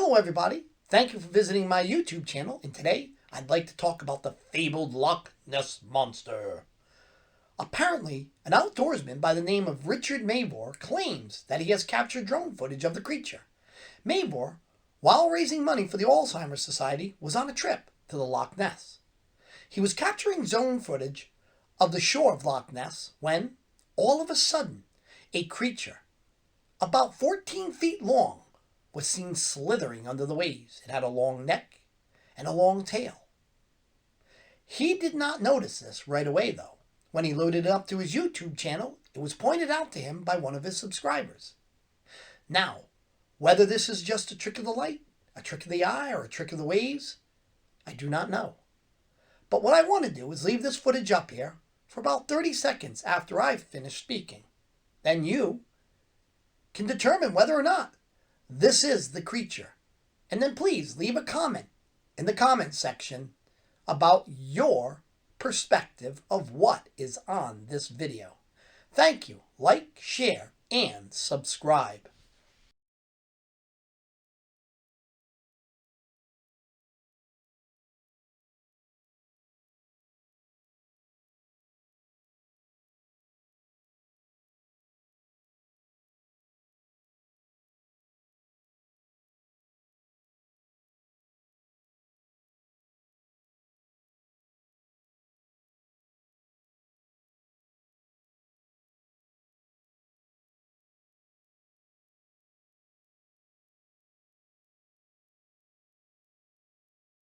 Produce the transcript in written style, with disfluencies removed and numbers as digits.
Hello everybody, thank you for visiting my YouTube channel, and today I'd like to talk about the fabled Loch Ness Monster. Apparently, an outdoorsman by the name of Richard Mavor claims that he has captured drone footage of the creature. Mavor, while raising money for the Alzheimer's Society, was on a trip to the Loch Ness. He was capturing drone footage of the shore of Loch Ness when, all of a sudden, a creature, about 14 feet long, was seen slithering under the waves. It had a long neck and a long tail. He did not notice this right away, though. When he loaded it up to his YouTube channel, it was pointed out to him by one of his subscribers. Now, whether this is just a trick of the light, a trick of the eye, or a trick of the waves, I do not know. But what I want to do is leave this footage up here for about 30 seconds after I've finished speaking. Then you can determine whether or not this is the creature. And then please leave a comment in the comment section about your perspective of what is on this video. Thank you. Like, share, and subscribe.